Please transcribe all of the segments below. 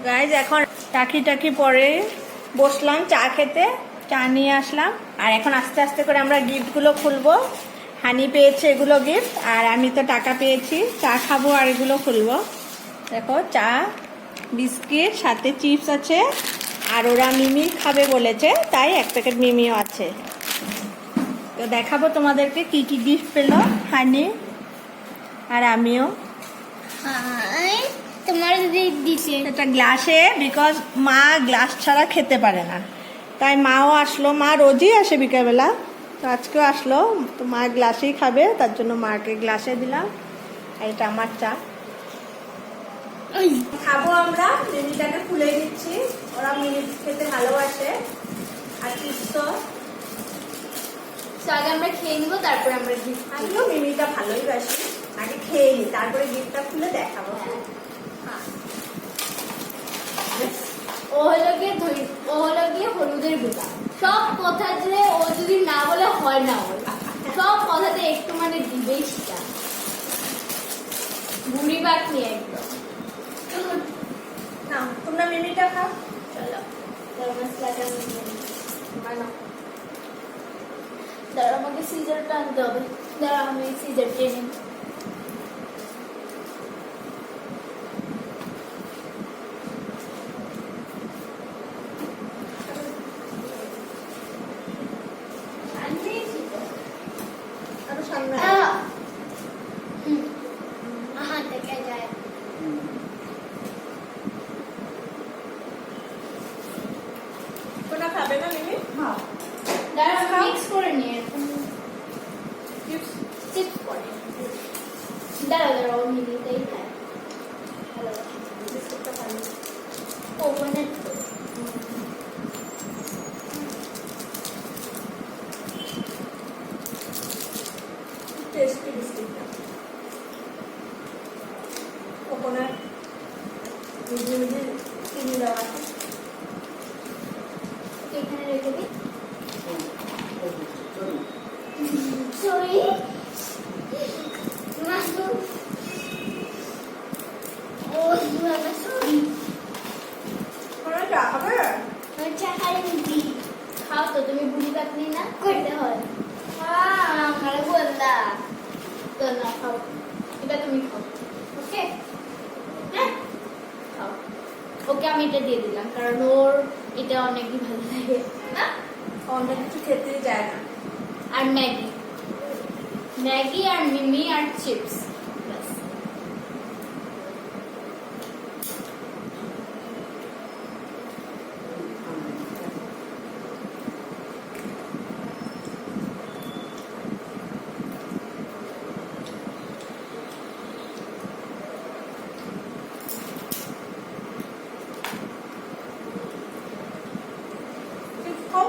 Guys এখন টাকি পরে বসলাম চা খেতে, চা নিয়ে আসলাম। আর এখন আস্তে আস্তে করে আমরা গিফটগুলো খুলবো। হানি পেয়েছে এগুলো গিফট, আর আমি তো টাকা পেয়েছি। চা খাবো আর এগুলো খুলবো। দেখো চা, বিস্কিট, সাথে চিপস আছে। আর ওরা মিমি খাবে বলেছে, তাই এক প্যাকেট মিমিও আছে। তো দেখাবো তোমাদেরকে কি কি গিফট পেলো হানি আর আমিও। তোমার দিছে এটা গ্লাসে, বিকজ মা গ্লাস ছাড়া খেতে পারে না, তাই মাও আসলো। মা রোজই আসে বিকেলবেলা, তো আজকেও আসলো। তো মা গ্লাসেই খাবে, তার জন্য মাকে গ্লাসে দিলাম। আর এটা আমার চা। খাবো আমরা। মিমিটাকে খুলে দিচ্ছি, ওরা মিমি খেতে ভালোবাসে। আর চিপস আগে আমরা খেয়ে নিবো, তারপরে আমরা গিফট। আমিও মিমিটা ভালোই বাসি। আগে খেয়ে নি, তারপরে গিফটটা খুলে দেখাবো। ও হলো গিয়ে হলুদের গুঁড়া। সব কথা যে ও যদি না বলে হয় না, সব কথাতে একটু মানে দিবেই সেটা। বুড়ি বাট নিয়ে একদম। না, তোমরা মিমিটা খাও। চলো গরম মশলাটা বানাও। দাঁড়া, আমাকে সিজারটা আনতে হবে। দাঁড়া, আমি সিজার টেনে আরো সামনে কোনটা খাবে না মিমি? হ্যাঁ, দাঁড়া, আমি মিক্স করে নিয়ে চিপস করে। দাঁড়া ও মিলিতেই খায়। ভালো বিস্কুটটা ভালো। কোকোনাট টেস্টি বিস্কুটটা। কোকোনাট মিহি চিনি দেওয়া আছে। এখানে রেখে দিই। সরি মাসুম, ও বাবা সরি। তোমরা চা খাবে? আমি চা খাই নি। খাও তো, তুমি বুড়ি পাতনি না করতে হয়। আমার বললা তো না, খাও এটা, তুমি খাও। ওকে, হ্যাঁ খাও। ওকে আমি এটা দিয়ে দিলাম, কারণ ওর এটা অনেকই ভালো লাগে না। অন্য কিছু খেতেই যায় না। আর ম্যাগি আর মিমি আর চিপস, ব্যাস। চিপস খাও।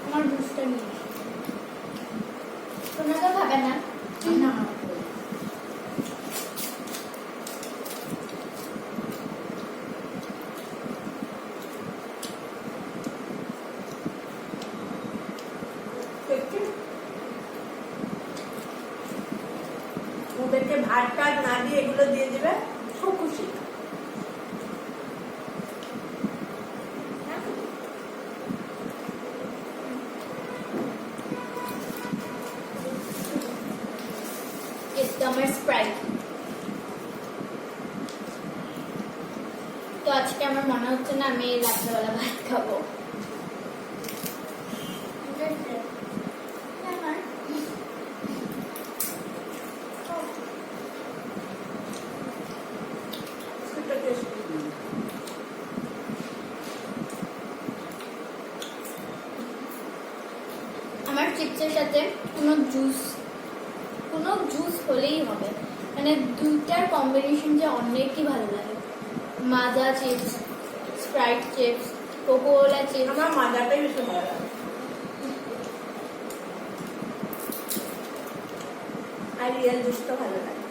আমার জুসটা নিয়ে তোমরা তো খাবে না। ওদেরকে ভাত টাত না দিয়ে এগুলো দিয়ে দিবে, খুব খুশি। আমার স্প্রাইট। তো আজকে আমার মনে হচ্ছে না আমি রাত্রেবেলা ভাত খাবো। আমার চিপসের সাথে কোনো জুস হলেই হবে, মানে দুইটার কম্বিনেশন যে অনেকই ভালো লাগে। মাজা chips, Sprite chips, Kokola chips. আমার মাজাটাই বেশি ভালো লাগে। আর রিয়েল জুসটা ভালো লাগে।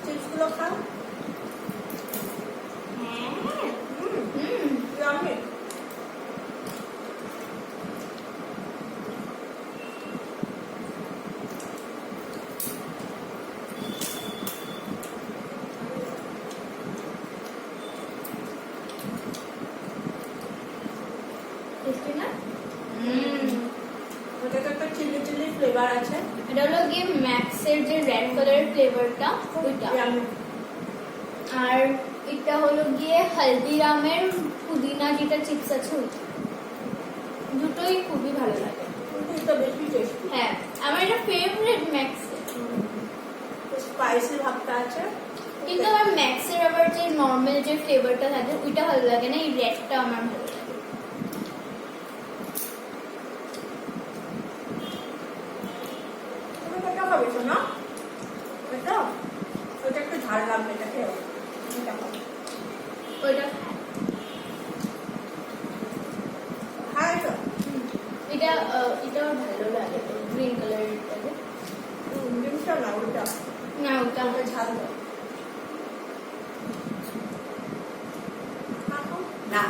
চিপসগুলো খাও। হ্যাঁ, Yummy. টেস্টি না? ওটাতে একটা চিলি চিলি ফ্লেভার আছে। এটা হলো গিয়ে ম্যাক্সের যে রেড কালারের ফ্লেভারটা ওইটা। Yummy। আর এটা হলো গিয়ে হলদিরামের পুদিনা যেটা চিপস আছে ওইটা। দুটোই খুবই ভালো লাগে। এটা বেশি টেস্টি। হ্যাঁ, আমার এটা ফেভারিট ম্যাক্স। স্পাইসি ভাবটা আছে। কিন্তু আমার ম্যাক্সের আবার যে নর্মাল যে ফ্লেভারটা থাকে ওইটা ভালো লাগে না, এই রেডটা আমার ভালো লাগে। তুমি কোনটা খাবে শোনা? এটা? ওটা একটু ঝাল লাগবে, এটা খেও। এটা খাও। ওইটা হ্যাঁ এটা। এটা এটা ভালো লাগে, গ্রিন কালারের থাকে ডিমটা না ওটা। না, ওটা ওটা ঝাল দাও। না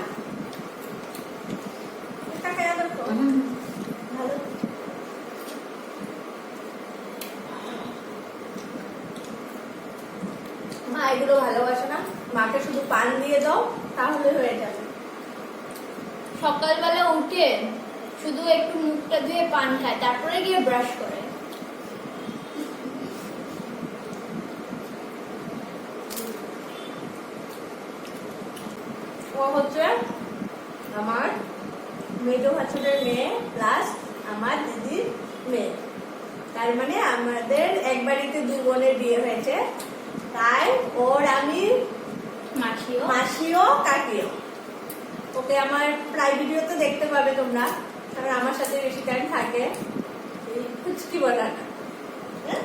এটা খেয়ে দেখো। ভালো। মা এগুলো ভালোবাসে না, মাকে শুধু পান দিয়ে দাও তাহলে হয়ে যাবে। সকালবেলা উঠে শুধু একটু মুখটা ধুয়ে পান খায়, তারপরে গিয়ে ব্রাশ করে। ও হচ্ছে আমার মেজ ভাসুরের মেয়ে প্লাস আমার দিদির মেয়ে। তার মানে আমাদের এক বাড়িতে দুই বোনের বিয়ে হয়েছে, তাই ওর আমি মাসিও মাসিও কাকিও। ওকে আমার প্রায় ভিডিওতে দেখতে পাবে তোমরা, কারণ আমার সাথে বেশি টাইম থাকে। এই কুচকি বলা না। হ্যাঁ?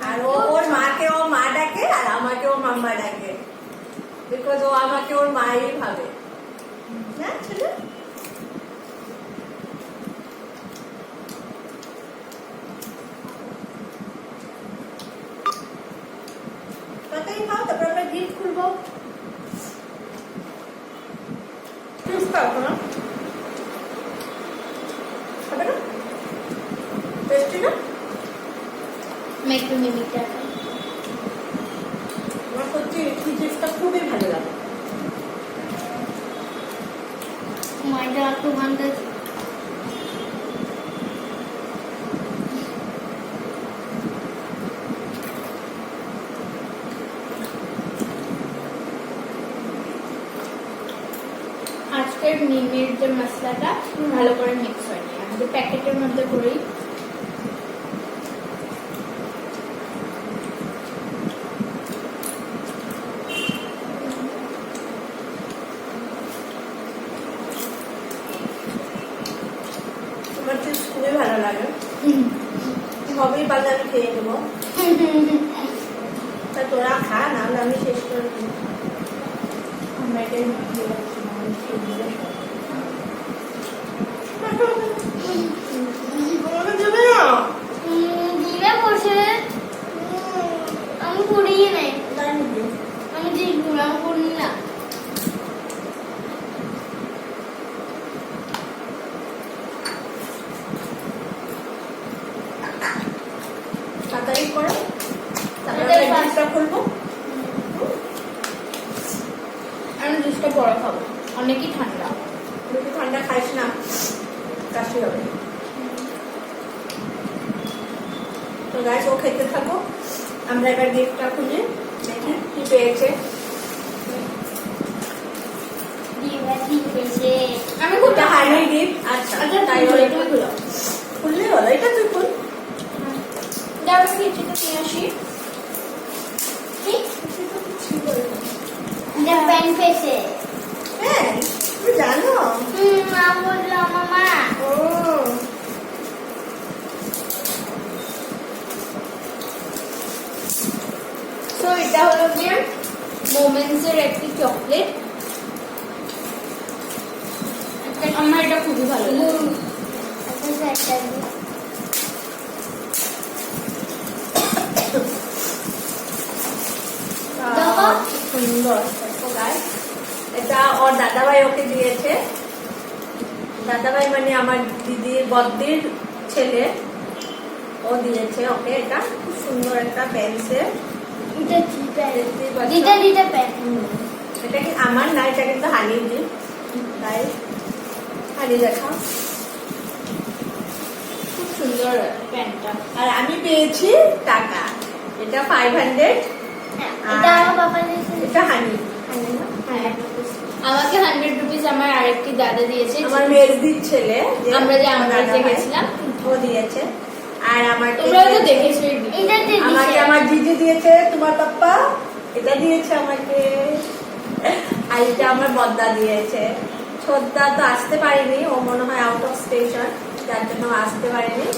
আর ওর মাকে ও মা ডাকে আর আমাকে ও মাম্মা ডাকে, বিকজ ও আমাকে ওর মাই ভাবে না ছেলে। তাড়াতাড়ি খাও, তারপর আমরা গিফট খুলবো। জুস খাও না? খাবে না? টেস্টি না? একটু মিমিটা আমার সত্যি এই চিজটা খুবই ভালো লাগে। ময়দা একটু ভাঙতে আজকের মিমির যে মশলাটা ভালো করে মিক্স হয়নি, আমাদের প্যাকেটের মধ্যে করেই আমার চিজ খুবই ভালো লাগে। হবেই পারলে আমি খেয়ে নেবো। তা তোরা খা, নাহলে আমি শেষ করে দেবো। আমরা এটাই দিয়ে রাখছি, নাহলে খেয়ে দিলে সব। আমাকে দেবে না? দিলে বসে আমি করিয়ে নাই, তাই নাকি? আমি যে ঘুরাম করি না। তাড়াতাড়ি করো, তারপরে আমরা জুসটা খুলবো। আমি জুসটা পরে খাবো, অনেকই ঠান্ডা। বেশি ঠান্ডা খাইস না, কাশি হবে। তো গাইস, ও খেতে থাকো, আমরা এবার গিফটটা খুলি, দেখি কি পেয়েছে। আমি ওটা হানি গিফট। আচ্ছা আচ্ছা, তাই তুমি হলো, তুমি খুলো। খুললেই হলো। এটা তুই খুল। দাঁড়া কেচিটা নিয়ে আসি। প্যান পেয়েছে। হ্যাঁ, তুমি জানো? মা বললো আমার মা। ও তো এটা হলো গিয়ে মোমেন্টস এর একটি চকলেট। আমার এটা খুবই ভালো লাগে। দেখো। সুন্দর। দেখো গাইস, এটা ওর দাদাভাই ওকে দিয়েছে। দাদাভাই মানে আমার দিদির বদ্দির ছেলে, ও দিয়েছে ওকে। এটা খুব সুন্দর একটা পেন্সিল। এটা কি আমার না, এটা কিন্তু হানি দি, তাই গাইস, হানি দেখা খুব সুন্দর প্যান্টটা। আর আমি পেয়েছি টাকা, এটা 500, এটা আমার বাবা দিয়েছে। এটা হানি না? হ্যাঁ, আমাকে 100 রুপিস আমার আরেকটি দাদা দিয়েছে, আমার মেজদির ছেলে, আমরা যে আমার আমরা দাদা ভাই, দেখেছিলাম। ও দিয়েছে। আর আমার তোমরা তো দেখেছো এই ভিডিও। আমাকে আমার দিদি দিয়েছে, তোমার পাপ্পা এটা দিয়েছে আমাকে, আর এটা আমার বদ্দা দিয়েছে। ছোদ্দা তো আসতে পারেনি, ও মনে হয় আউট অফ স্টেশন, যার জন্য আসতে পারেনি।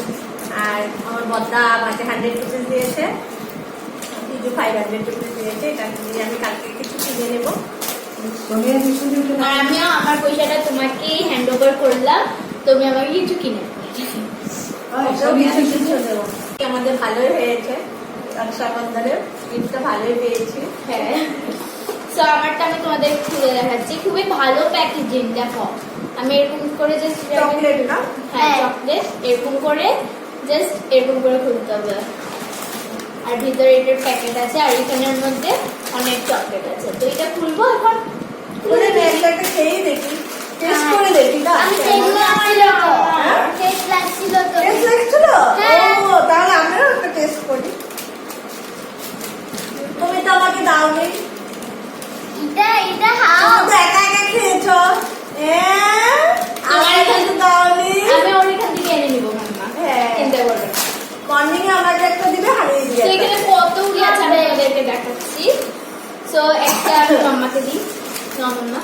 আর আমার বদ্দা আমাকে 100 রুপিস দিয়েছে, দিদি 500 রুপিস দিয়েছে। এটা দিয়ে আমি কালকে কিছু কিনে নেবো। আর আমিও আমার পয়সাটা তোমাকে হ্যান্ড ওভার করলাম, তুমি আমাকে কিছু কিনে দেবে। আমাদের ভালোই হয়েছে, রক্ষাবন্ধনের গিফটটা ভালোই পেয়েছি। হ্যাঁ, সো আমারটা আমি তোমাদের খুলে দেখাচ্ছি। খুবই ভালো প্যাকেজিং, দেখো আমি এরকম করে জাস্ট চকলেট না? হ্যাঁ চকলেট, এরকম করে জাস্ট এরকম করে খুলতে হবে। আর ভিতরে এটার প্যাকেট আছে, আর এখানের মধ্যে অনেক চকলেট আছে। তো এটা খুলবো এখন। খুলে একটা খেয়েই দেখি, টেস্ট করে দেখি না? আমি সেগুলো আমার টেস্ট লাগছিল তো। টেস্ট লাগছিল? হ্যাঁ। ও, তাহলে আমরাও একটা টেস্ট করি। তুমি তো আমাকে দাওনি, এটা তুমি তো একা একা খেয়েছো। আমার আমাকে তো দাওনি। আমি ওর এখান থেকে এনে নিবো মাম্মা, হ্যাঁ। চিন্তা করবে না। মর্নিং এ আমাকে একটা দিবে, হারিয়ে তো দিয়ে এখানে কতগুলি আছে আমি ওদেরকে দেখাচ্ছি। সো একটা আমি মাম্মাকে দিই, মাম্মা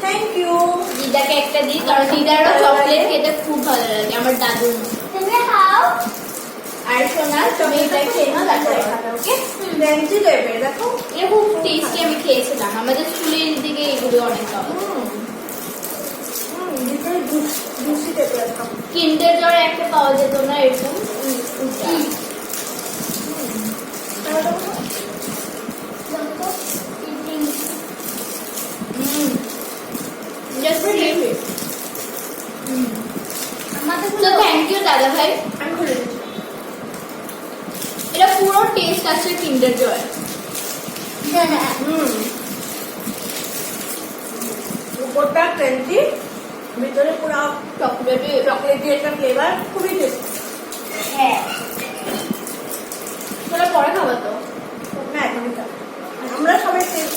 থ্যাংক ইউ। দিদাকে একটা দিই, কারণ দিদারও চকলেট খেতে খুব ভালো লাগে, আমার দাদুর মতো। তুমি খাও। আর সোনা তুমি এটা খেয়ে নাও, তারপরে খাবে, ওকে? লেঞ্চি টাইপের, দেখো। এটা খুব টেস্টি, আমি খেয়েছিলাম, আমাদের স্কুলের দিকে এগুলো অনেক পাওয়া যায়। ভিতরে জুসি টাইপের একটা। কিন্ডার জয় একটা পাওয়া যেত না এরকম উল্টা। Just leave it. So thank you দাদা ভাই। আমি খুলে দিচ্ছি। এটা পুরো টেস্ট আছে কিন্ডার জয়। উপরটা ক্রাঞ্চি, ভিতরে পুরো চকলেটে চকলেটি একটা ফ্লেভার, খুবই টেস্টি। হ্যাঁ, তোরা পরে খাবো তো। না এখনই খাবো। আমরা সবাই খেয়েছি।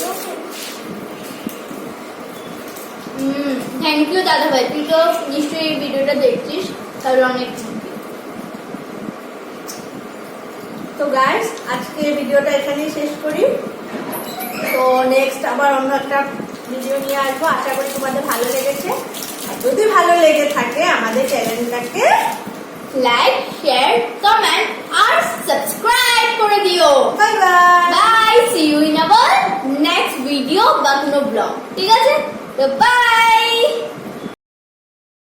থ্যাংক ইউ দাদা ভাই, তুই তো নিশ্চয়ই এই ভিডিওটা দেখছিস, তাহলে অনেক thank you। তো গাইস, আজকে ভিডিওটা এখানেই শেষ করি। তো নেক্সট আবার অন্য একটা ভিডিও নিয়ে আসবো, আশা করি তোমাদের ভালো লেগেছে। আর যদি ভালো লেগে থাকে আমাদের চ্যানেলটাকে লাইক, শেয়ার, কমেন্ট আর সাবস্ক্রাইব করে দিও। Bye bye. Bye, see you in our next video বা কোনো ব্লগ, ঠিক আছে? তো বাই।